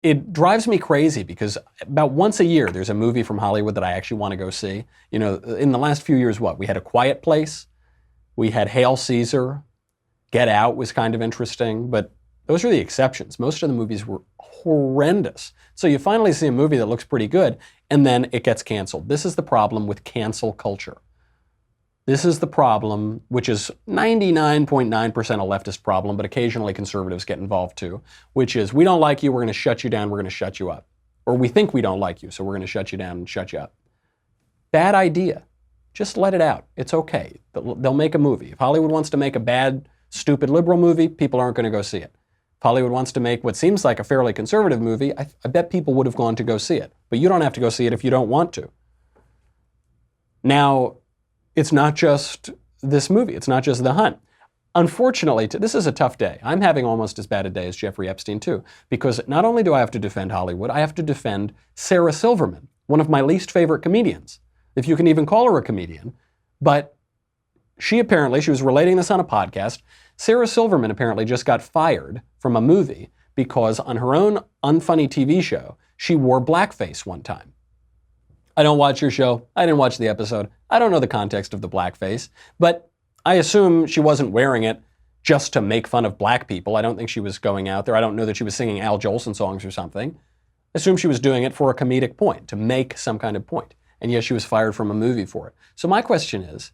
it drives me crazy because about once a year there's a movie from Hollywood that I actually want to go see. You know, in the last few years, we had A Quiet Place, we had Hail Caesar, Get Out was kind of interesting, but those are the exceptions. Most of the movies were horrendous. So you finally see a movie that looks pretty good, and then it gets canceled. This is the problem with cancel culture. This is the problem, which is 99.9% a leftist problem, but occasionally conservatives get involved too, which is, we don't like you, we're going to shut you down, we're going to shut you up. Or we think we don't like you, so we're going to shut you down and shut you up. Bad idea. Just let it out. It's okay. They'll make a movie. If Hollywood wants to make a bad, stupid liberal movie, people aren't going to go see it. If Hollywood wants to make what seems like a fairly conservative movie, I bet people would have gone to go see it. But you don't have to go see it if you don't want to. Now, it's not just this movie. It's not just The Hunt. Unfortunately, this is a tough day. I'm having almost as bad a day as Jeffrey Epstein, too, because not only do I have to defend Hollywood, I have to defend Sarah Silverman, one of my least favorite comedians, if you can even call her a comedian. But she was relating this on a podcast. Sarah Silverman apparently just got fired from a movie because on her own unfunny TV show, she wore blackface one time. I don't watch your show. I didn't watch the episode. I don't know the context of the blackface, but I assume she wasn't wearing it just to make fun of black people. I don't think she was going out there. I don't know that she was singing Al Jolson songs or something. I assume she was doing it for a comedic point, to make some kind of point. And yes, she was fired from a movie for it. So my question is,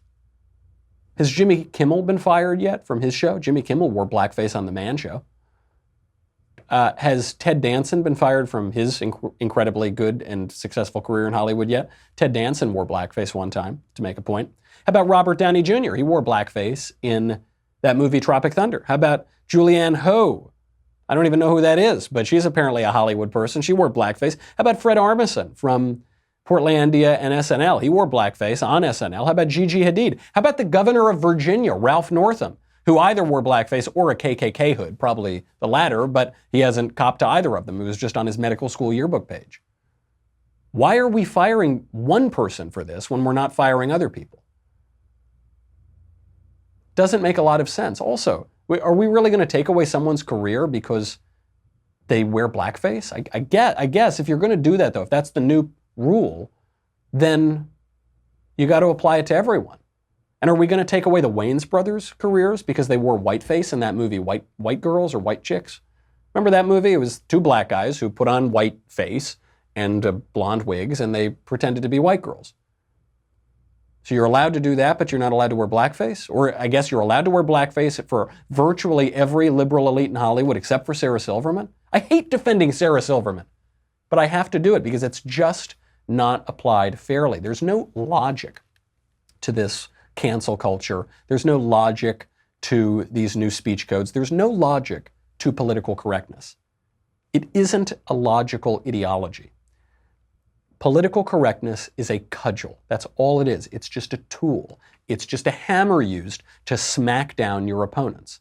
has Jimmy Kimmel been fired yet from his show? Jimmy Kimmel wore blackface on The Man Show. Has Ted Danson been fired from his incredibly good and successful career in Hollywood yet? Ted Danson wore blackface one time to make a point. How about Robert Downey Jr.? He wore blackface in that movie Tropic Thunder. How about Julianne Hough? I don't even know who that is, but she's apparently a Hollywood person. She wore blackface. How about Fred Armisen from Portlandia and SNL? He wore blackface on SNL. How about Gigi Hadid? How about the governor of Virginia, Ralph Northam, who either wore blackface or a KKK hood, probably the latter, but he hasn't copped to either of them. It was just on his medical school yearbook page. Why are we firing one person for this when we're not firing other people? Doesn't make a lot of sense. Also, are we really going to take away someone's career because they wear blackface? I guess if you're going to do that, though, if that's the new rule, then you got to apply it to everyone. And are we going to take away the Wayans brothers' careers because they wore whiteface in that movie, White Girls or White Chicks? Remember that movie? It was two black guys who put on white face and blonde wigs, and they pretended to be white girls. So you're allowed to do that, but you're not allowed to wear blackface? Or I guess you're allowed to wear blackface for virtually every liberal elite in Hollywood except for Sarah Silverman? I hate defending Sarah Silverman, but I have to do it because it's just not applied fairly. There's no logic to this cancel culture. There's no logic to these new speech codes. There's no logic to political correctness. It isn't a logical ideology. Political correctness is a cudgel. That's all it is. It's just a tool. It's just a hammer used to smack down your opponents,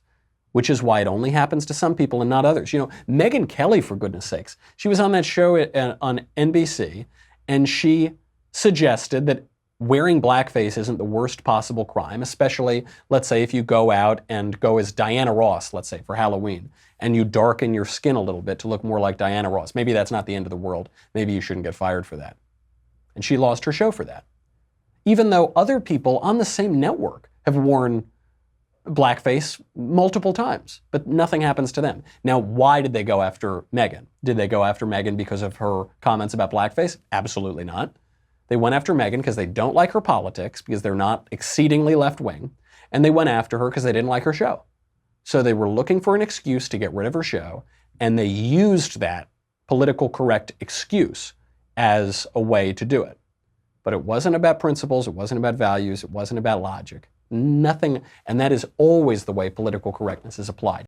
which is why it only happens to some people and not others. You know, Megyn Kelly, for goodness sakes, she was on that show on NBC, and she suggested that wearing blackface isn't the worst possible crime, especially, let's say, if you go out and go as Diana Ross, let's say, for Halloween, and you darken your skin a little bit to look more like Diana Ross. Maybe that's not the end of the world. Maybe you shouldn't get fired for that. And she lost her show for that. Even though other people on the same network have worn blackface multiple times, but nothing happens to them. Now, why did they go after Megyn? Did they go after Megyn because of her comments about blackface? Absolutely not. They went after Megyn because they don't like her politics, because they're not exceedingly left-wing, and they went after her because they didn't like her show. So they were looking for an excuse to get rid of her show, and they used that political correct excuse as a way to do it. But it wasn't about principles, it wasn't about values, it wasn't about logic. Nothing, and that is always the way political correctness is applied.